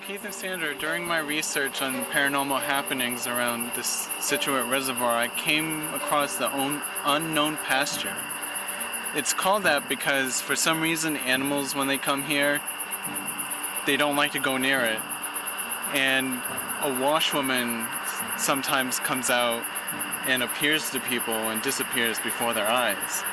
Keith and Sandra, during my research on paranormal happenings around this Scituate reservoir, I came across the unknown pasture. It's called that because for some reason animals, when they come here, they don't like to go near it. And a washwoman sometimes comes out and appears to people and disappears before their eyes.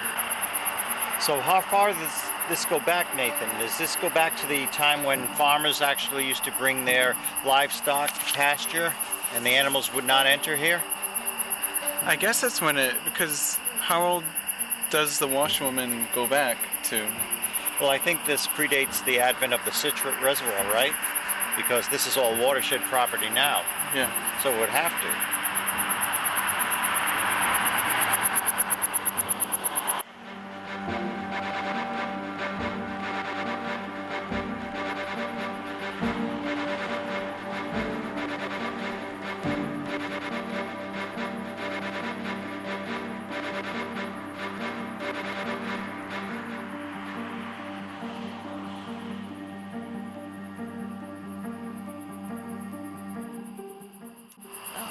So how far does this go back, Nathan? Does this go back to the time when farmers actually used to bring their livestock to pasture and the animals would not enter here? I guess that's when because how old does the washwoman go back to? Well, I think this predates the advent of the Scituate reservoir, right? Because this is all watershed property now. Yeah. So it would have to.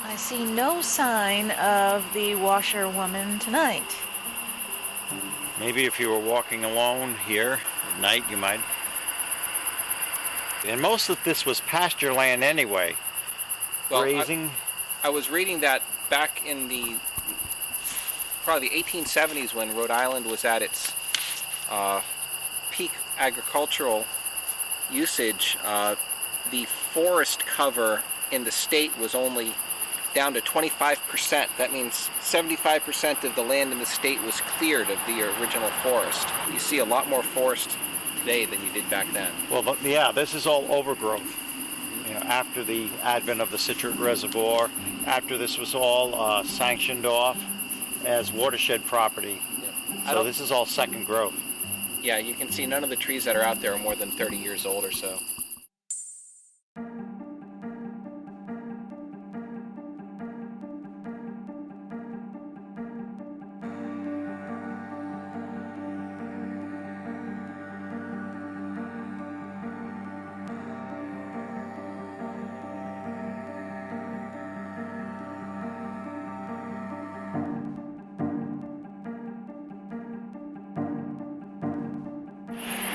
I see no sign of the washerwoman tonight. Maybe if you were walking alone here at night, you might. And most of this was pasture land anyway. Well, grazing. I was reading that back in probably the 1870s when Rhode Island was at its peak agricultural usage, the forest cover in the state was only down to 25%. That means 75% of the land in the state was cleared of the original forest. You see a lot more forest today than you did back then. Well, yeah, this is all overgrowth. You know, after the advent of the Scituate reservoir, after this was all sanctioned off as watershed property. Yeah. So this is all second growth. Yeah, you can see none of the trees that are out there are more than 30 years old or so.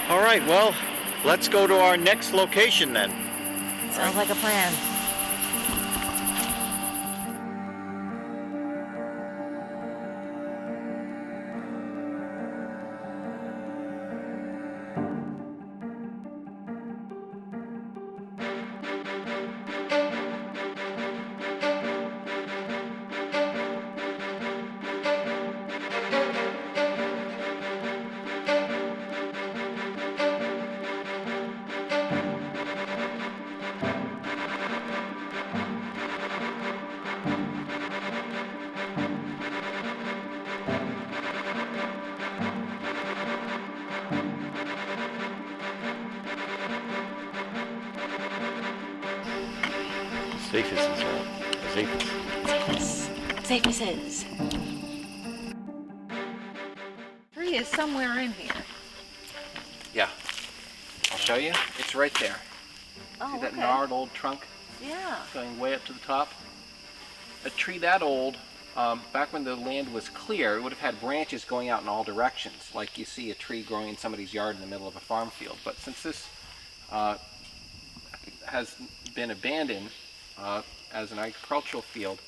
All right, well, let's go to our next location then. Sounds like a plan. Zephys. Tree is somewhere in here. Yeah. I'll show you. It's right there. Oh, see that okay. gnarled old trunk? Yeah. Going way up to the top. A tree that old, back when the land was clear, it would have had branches going out in all directions, like you see a tree growing in somebody's yard in the middle of a farm field. But since this has been abandoned as an agricultural field,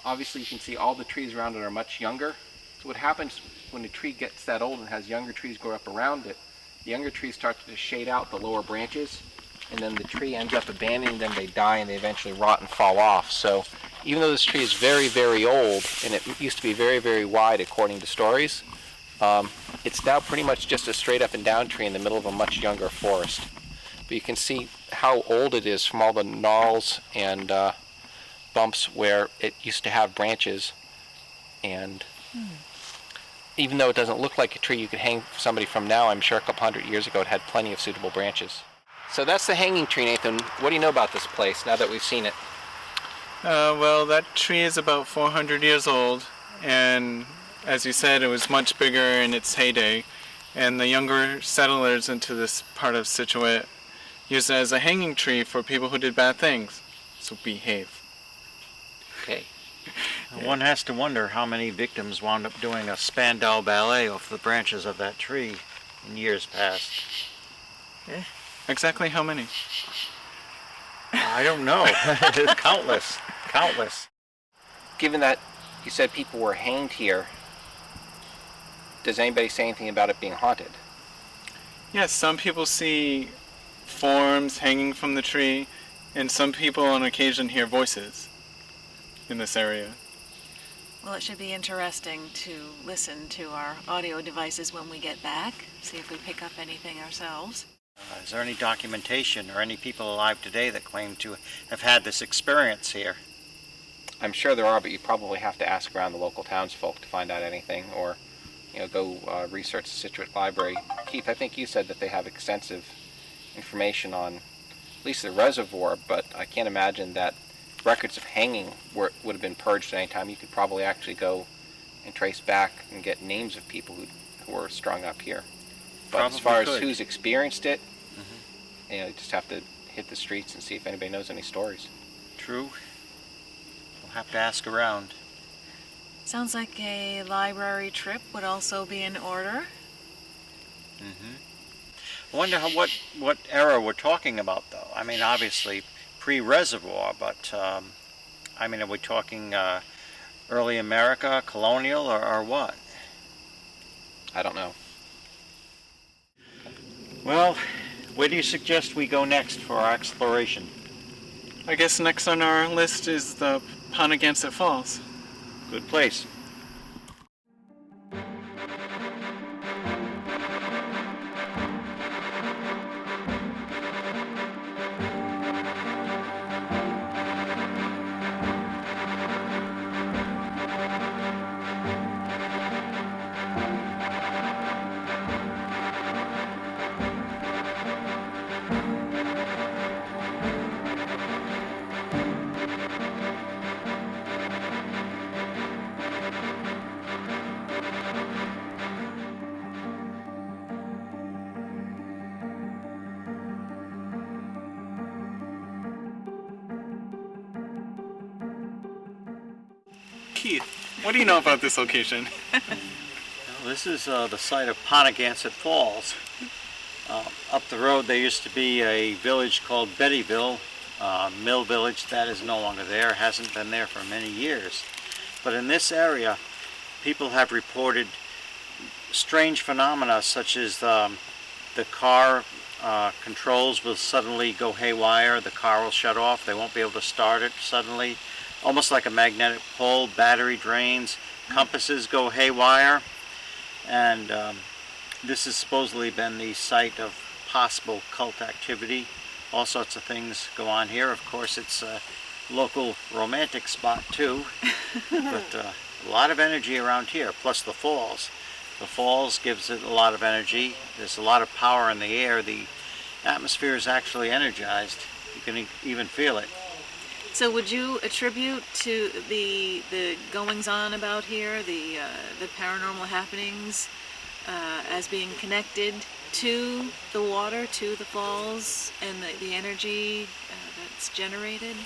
obviously you can see all the trees around it are much younger. So what happens when a tree gets that old and has younger trees grow up around it, the younger trees start to shade out the lower branches, and then the tree ends up abandoning them, they die, and they eventually rot and fall off. So even though this tree is very, very old, and it used to be very, very wide according to stories, it's now pretty much just a straight up and down tree in the middle of a much younger forest. But you can see how old it is from all the gnarls and bumps where it used to have branches, and even though it doesn't look like a tree you could hang somebody from now, I'm sure a couple hundred years ago it had plenty of suitable branches. So that's the hanging tree, Nathan. What do you know about this place now that we've seen it? Well, that tree is about 400 years old, and as you said, it was much bigger in its heyday, and the younger settlers into this part of Scituate used it as a hanging tree for people who did bad things. So behave. Okay. One has to wonder how many victims wound up doing a Spandau ballet off the branches of that tree in years past. Exactly how many? I don't know. Countless. Countless. Given that you said people were hanged here, does anybody say anything about it being haunted? Yes, some people see forms hanging from the tree, and some people on occasion hear voices in this area. Well, it should be interesting to listen to our audio devices when we get back, see if we pick up anything ourselves. Is there any documentation or any people alive today that claim to have had this experience here? I'm sure there are, but you probably have to ask around the local townsfolk to find out anything, or go research the Scituate Library. Keith, I think you said that they have extensive information on at least the reservoir, but I can't imagine that records of hanging would have been purged at any time. You could probably actually go and trace back and get names of people who were strung up here. But Probably as far could. as who's experienced it, you just have to hit the streets and see if anybody knows any stories. True. We'll have to ask around. Sounds like a library trip would also be in order. I wonder what era we're talking about, though. I mean, obviously pre-reservoir, but I mean, are we talking early America, colonial, or what? I don't know. Well, where do you suggest we go next for our exploration? I guess next on our list is the Ponagansett Falls. Good place. Keith, what do you know about this location? Well, this is the site of Ponagansett Falls. Up the road there used to be a village called Bettyville, mill village. That is no longer there, hasn't been there for many years. But in this area, people have reported strange phenomena such as the car controls will suddenly go haywire, the car will shut off, they won't be able to start it suddenly, almost like a magnetic pole, battery drains, compasses go haywire, and this has supposedly been the site of possible cult activity. All sorts of things go on here. Of course, it's a local romantic spot too, but a lot of energy around here, plus the falls. The falls gives it a lot of energy. There's a lot of power in the air. The atmosphere is actually energized. You can even feel it. So would you attribute to the goings-on about here, the paranormal happenings, as being connected to the water, to the falls, and the energy that's generated?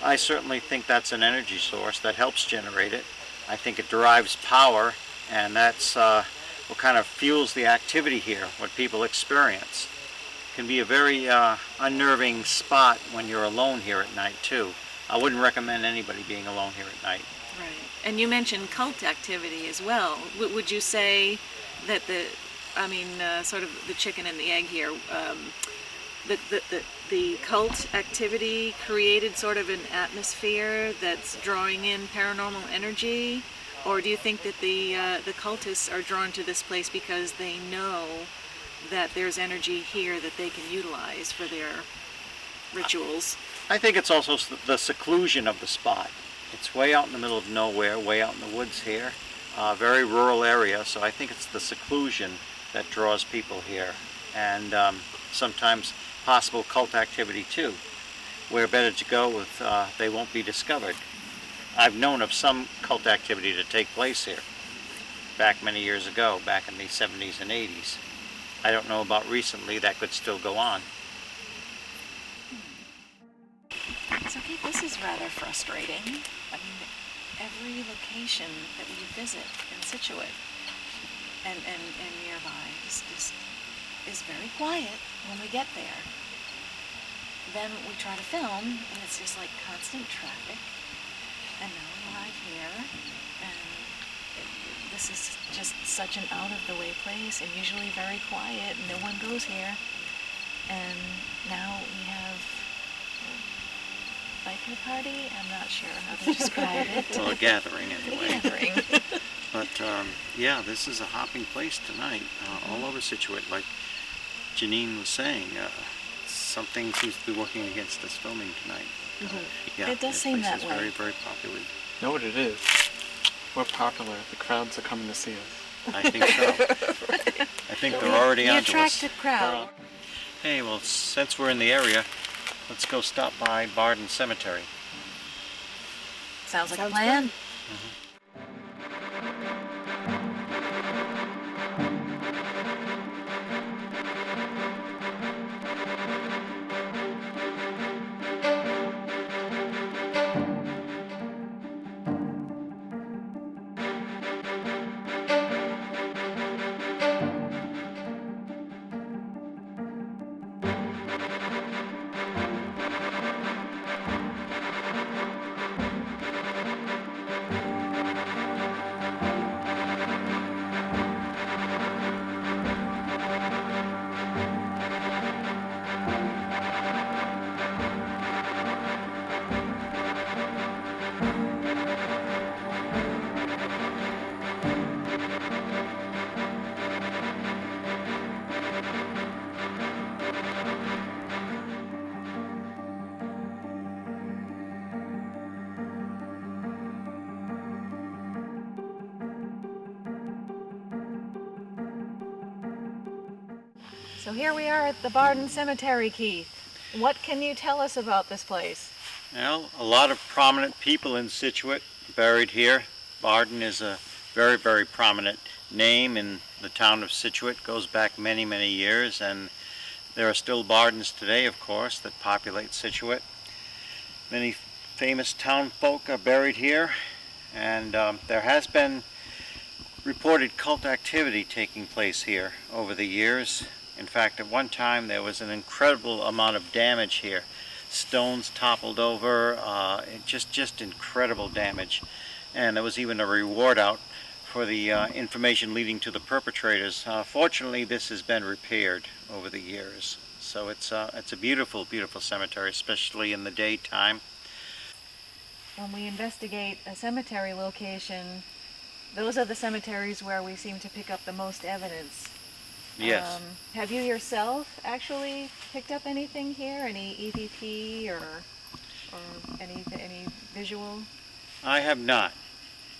I certainly think that's an energy source that helps generate it. I think it derives power, and that's what kind of fuels the activity here, what people experience. It can be a very unnerving spot when you're alone here at night too. I wouldn't recommend anybody being alone here at night. Right. And you mentioned cult activity as well. Would you say that sort of the chicken and the egg here, the cult activity created sort of an atmosphere that's drawing in paranormal energy? Or do you think that the cultists are drawn to this place because they know that there's energy here that they can utilize for their rituals? I think it's also the seclusion of the spot. It's way out in the middle of nowhere, way out in the woods here, very rural area, so I think it's the seclusion that draws people here, and sometimes possible cult activity too. Where better to go if they won't be discovered. I've known of some cult activity to take place here back many years ago, back in the 70s and 80s. I don't know about recently, that could still go on. Okay, this is rather frustrating. I mean, every location that we visit in Scituate and nearby is very quiet when we get there. Then we try to film, and it's just like constant traffic. And now we arrive here, and this is just such an out-of-the-way place, and usually very quiet, and no one goes here. And now we have a biker party. I'm not sure how to describe it. Well, a gathering A anyway. gathering. But yeah, this is a hopping place tonight, all over Scituate. Like Janine was saying, something seems to be working against us filming tonight. Yeah, It does this seem place that is way. very, very popular. Know what it is? We're popular. The crowds are coming to see us. I think so. I think they're already The onto us. attractive crowd. Hey, well, since we're in the area, let's go stop by Barden Cemetery. Sounds like a plan. So here we are at the Barden Cemetery, Keith. What can you tell us about this place? Well, a lot of prominent people in Scituate buried here. Barden is a very, very prominent name in the town of Scituate. Goes back many, many years, and there are still Bardens today, of course, that populate Scituate. Many famous town folk are buried here, and there has been reported cult activity taking place here over the years. In fact, at one time there was an incredible amount of damage here. Stones toppled over, just incredible damage. And there was even a reward out for the information leading to the perpetrators. Fortunately, this has been repaired over the years. So it's a beautiful, beautiful cemetery, especially in the daytime. When we investigate a cemetery location, those are the cemeteries where we seem to pick up the most evidence. Yes. Have you yourself actually picked up anything here? Any EVP or any visual? I have not.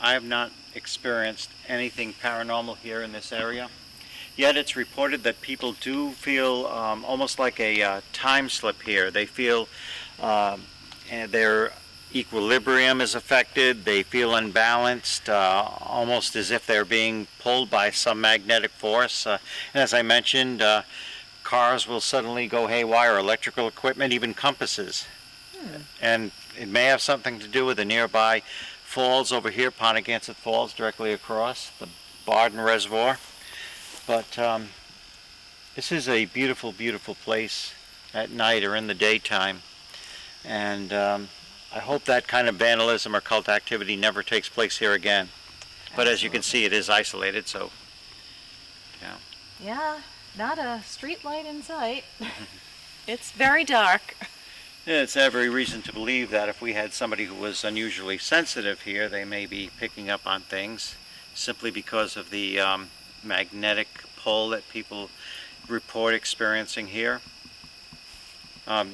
I have not experienced anything paranormal here in this area. Yet it's reported that people do feel almost like a time slip here. They feel their equilibrium is affected. They feel unbalanced, almost as if they're being pulled by some magnetic force. And as I mentioned, cars will suddenly go haywire, electrical equipment, even compasses. And it may have something to do with the nearby falls over here, Pontigansett Falls, directly across the Barden Reservoir. But this is a beautiful, beautiful place at night or in the daytime. And I hope that kind of vandalism or cult activity never takes place here again. But as you can see, it is isolated, so yeah. Yeah, not a street light in sight. It's very dark. It's every reason to believe that if we had somebody who was unusually sensitive here, they may be picking up on things simply because of the magnetic pull that people report experiencing here.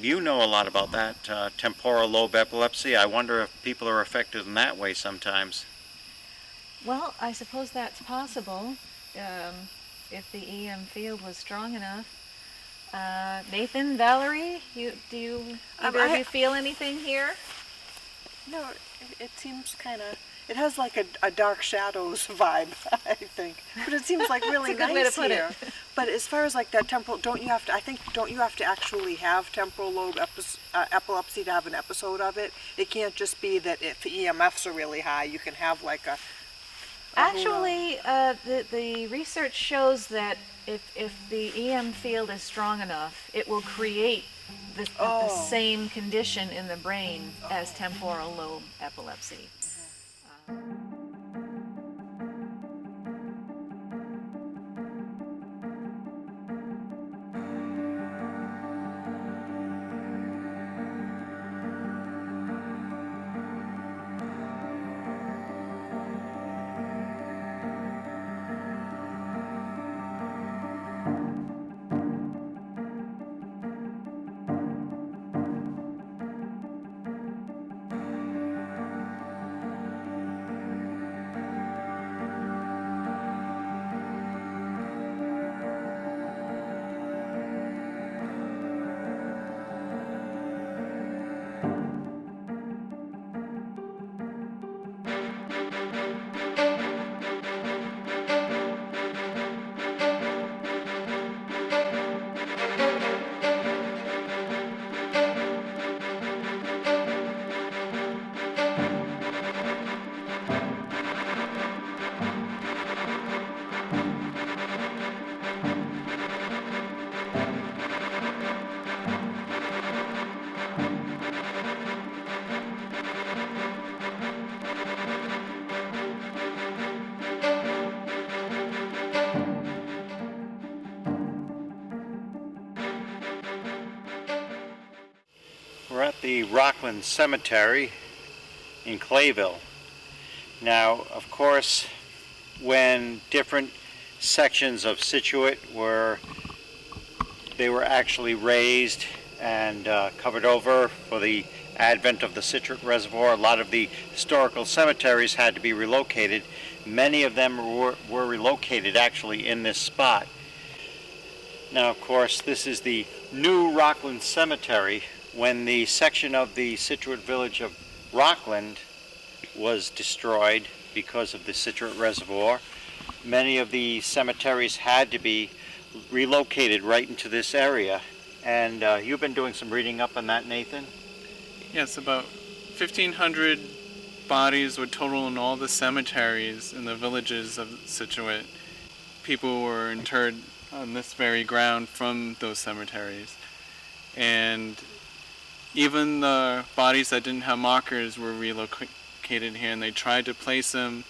You know a lot about that, temporal lobe epilepsy. I wonder if people are affected in that way sometimes. Well, I suppose that's possible if the EM field was strong enough. Nathan, Valerie, either of you feel anything here? No, it seems kind of It has like a Dark Shadows vibe, I think. But it seems like really That's a good nice way to put here. it. But as far as like that temporal, don't you have to? I think don't you have to actually have temporal lobe epilepsy to have an episode of it? It can't just be that if the EMFs are really high, you can have like a. Actually, the research shows that if the EM field is strong enough, it will create the same condition in the brain as temporal lobe epilepsy. We're at the Rockland Cemetery in Clayville. Now, of course, when different sections of Scituate were actually raised and covered over for the advent of the Scituate Reservoir, a lot of the historical cemeteries had to be relocated. Many of them were relocated actually in this spot. Now, of course, this is the new Rockland Cemetery. When the section of the Scituate village of Rockland was destroyed because of the Scituate Reservoir, many of the cemeteries had to be relocated right into this area. And you've been doing some reading up on that, Nathan? Yes, about 1,500 bodies were total in all the cemeteries in the villages of Scituate. People were interred on this very ground from those cemeteries. And even the bodies that didn't have markers were relocated here, and they tried to place them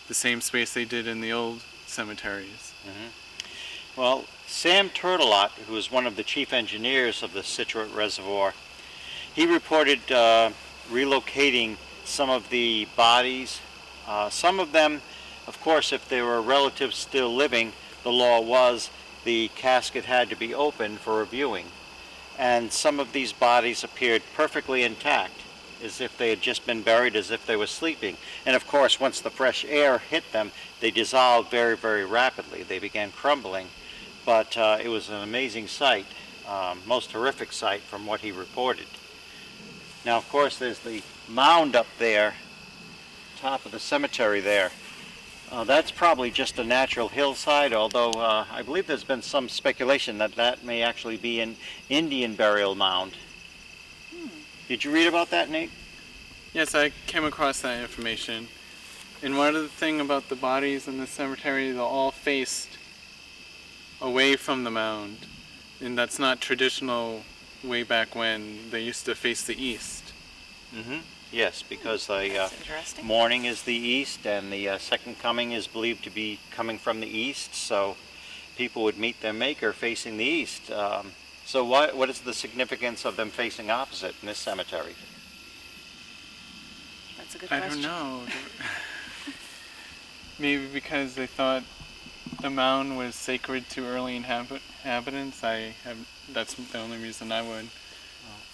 the same space they did in the old cemeteries. Mm-hmm. Well, Sam Turtelot, who was one of the chief engineers of the Scituate Reservoir, he reported relocating some of the bodies. Some of them, of course, if there were relatives still living, the law was the casket had to be opened for reviewing. And some of these bodies appeared perfectly intact, as if they had just been buried, as if they were sleeping. And of course, once the fresh air hit them, they dissolved very, very rapidly. They began crumbling. But it was an amazing sight, most horrific sight from what he reported. Now, of course, there's the mound up there, top of the cemetery there. That's probably just a natural hillside, although I believe there's been some speculation that that may actually be an Indian burial mound. Did you read about that, Nate? Yes, I came across that information. And one other thing about the bodies in the cemetery, they're all faced away from the mound. And that's not traditional way back when. They used to face the east. Mm-hmm. Yes, because the Interesting. morning is the east, and the second coming is believed to be coming from the east, so people would meet their maker facing the east. So what is the significance of them facing opposite in this cemetery? That's a good I question. don't know. Maybe because they thought the mound was sacred to early inhabitants. That's the only reason I would.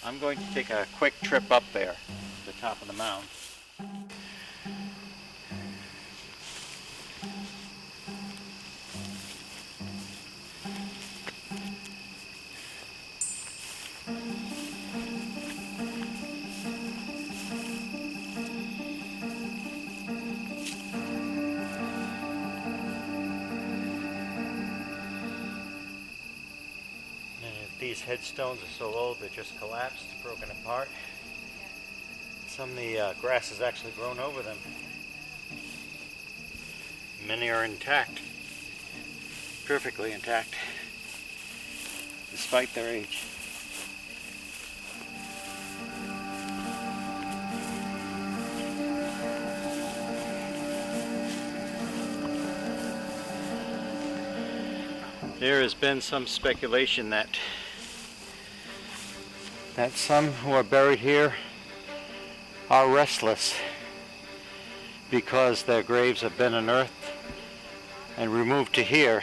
I'm going to take a quick trip up there, to the top of the mound. These headstones are so old they're just collapsed, broken apart. Some of the grass has actually grown over them. Many are intact, perfectly intact, despite their age. There has been some speculation that some who are buried here are restless because their graves have been unearthed and removed to here.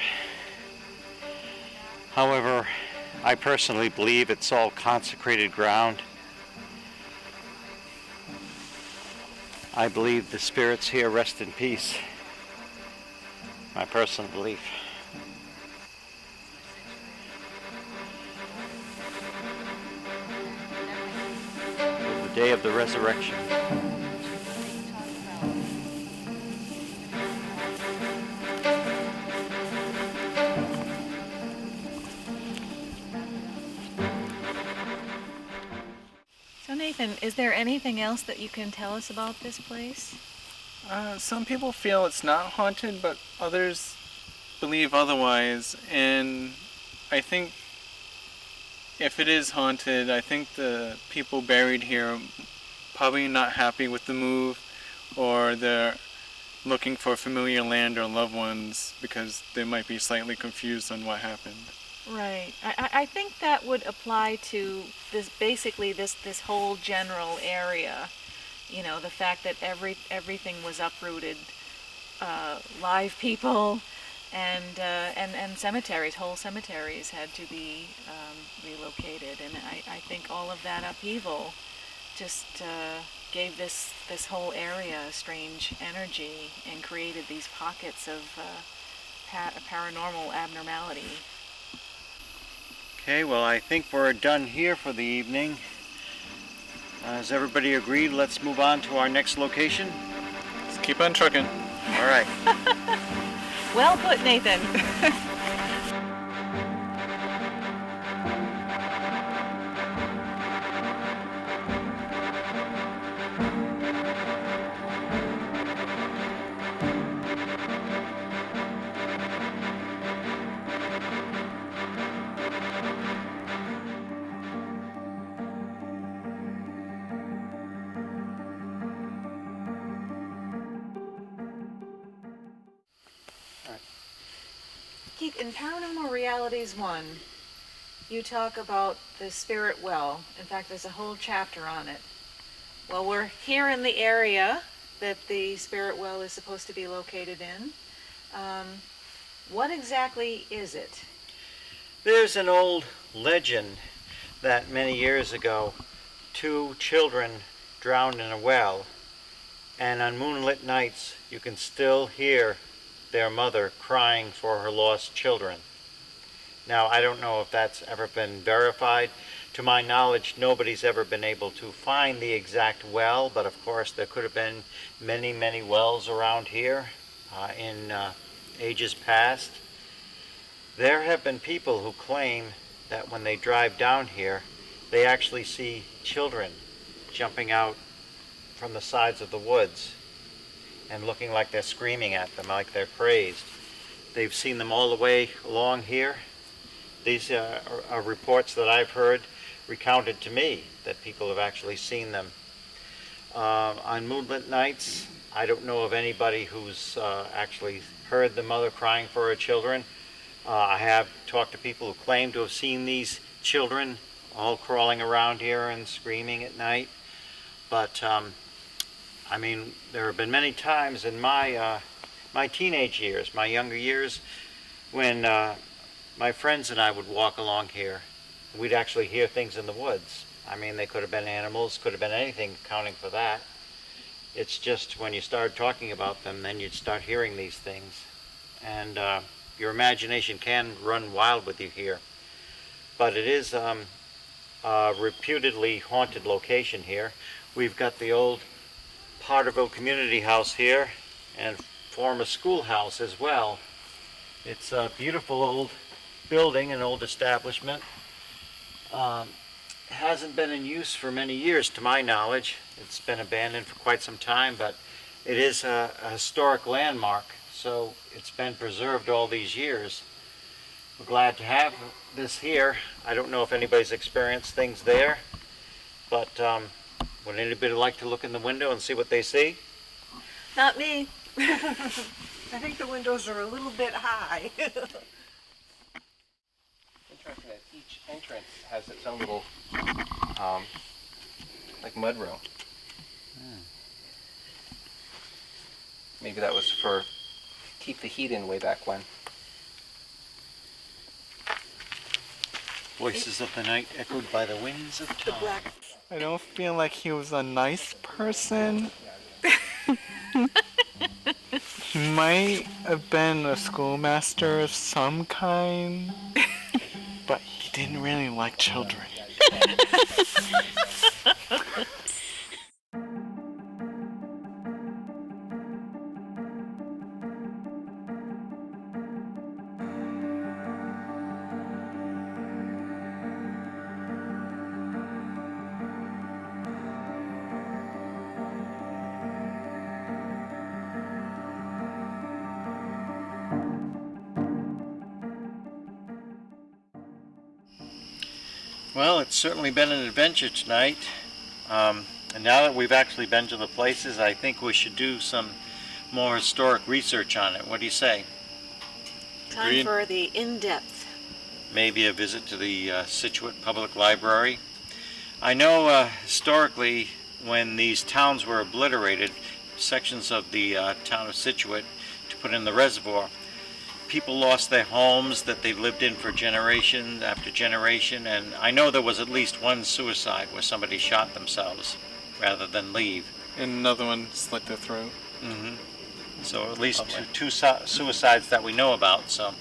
However, I personally believe it's all consecrated ground. I believe the spirits here rest in peace. My personal belief. The day of the resurrection. So Nathan, is there anything else that you can tell us about this place? Some people feel it's not haunted, but others believe otherwise. And I think if it is haunted, I think the people buried here are probably not happy with the move, or they're looking for familiar land or loved ones because they might be slightly confused on what happened. Right. I think that would apply to this, basically this whole general area. You know, the fact that everything was uprooted, live people, and cemeteries, whole cemeteries had to be relocated, and I think all of that upheaval just gave this whole area a strange energy and created these pockets of paranormal abnormality. Okay, well, I think we're done here for the evening. Has everybody agreed? Let's move on to our next location. Let's keep on trucking. All right. Well put, Nathan. Keith, in Paranormal Realities 1, you talk about the spirit well. In fact, there's a whole chapter on it. Well, we're here in the area that the spirit well is supposed to be located in. What exactly is it? There's an old legend that many years ago, 2 children drowned in a well, and on moonlit nights you can still hear their mother crying for her lost children. Now, I don't know if that's ever been verified. To my knowledge, nobody's ever been able to find the exact well, but of course there could have been many, many wells around here in ages past. There have been people who claim that when they drive down here, they actually see children jumping out from the sides of the woods and looking like they're screaming at them, like they're crazed. They've seen them all the way along here. These are reports that I've heard recounted to me, that people have actually seen them. On moonlit nights, I don't know of anybody who's actually heard the mother crying for her children. I have talked to people who claim to have seen these children all crawling around here and screaming at night. But I mean, there have been many times in my my teenage years, my younger years, when my friends and I would walk along here. We'd actually hear things in the woods. I mean, they could have been animals, could have been anything counting for that. It's just when you start talking about them, then you'd start hearing these things. And your imagination can run wild with you here. But it is a reputedly haunted location here. We've got the old Potterville Community House here, and former schoolhouse as well. It's a beautiful old building, an old establishment. Hasn't been in use for many years, to my knowledge. It's been abandoned for quite some time, but it is a historic landmark, so it's been preserved all these years. We're glad to have this here. I don't know if anybody's experienced things there, but would anybody like to look in the window and see what they see? Not me. I think the windows are a little bit high. Interesting that each entrance has its own little, like mudroom. Maybe that was for keep the heat in way back when. Voices of the night echoed by the winds of The time. black. I don't feel like he was a nice person. He might have been a schoolmaster of some kind, but he didn't really like children. Well, it's certainly been an adventure tonight. And now that we've actually been to the places, I think we should do some more historic research on it. What do you say? Time Agreed. for the in-depth. Maybe a visit to the Scituate Public Library. I know historically, when these towns were obliterated, sections of the town of Scituate to put in the reservoir, people lost their homes that they lived in for generation after generation, and I know there was at least one suicide where somebody shot themselves rather than leave. And another one slit their throat. So at least two suicides that we know about. So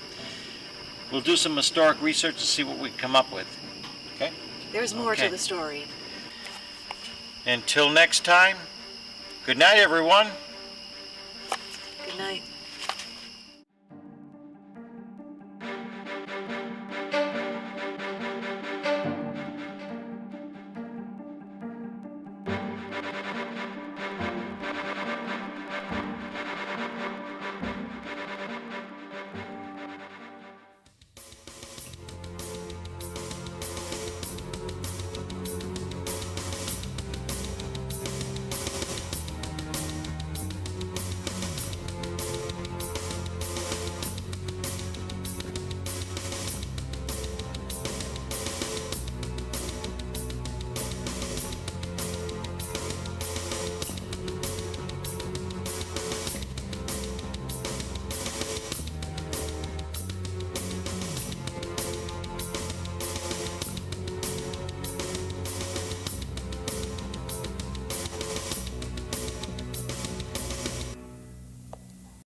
we'll do some historic research to see what we come up with. Okay? There's more Okay. to the story. Until next time, good night, everyone.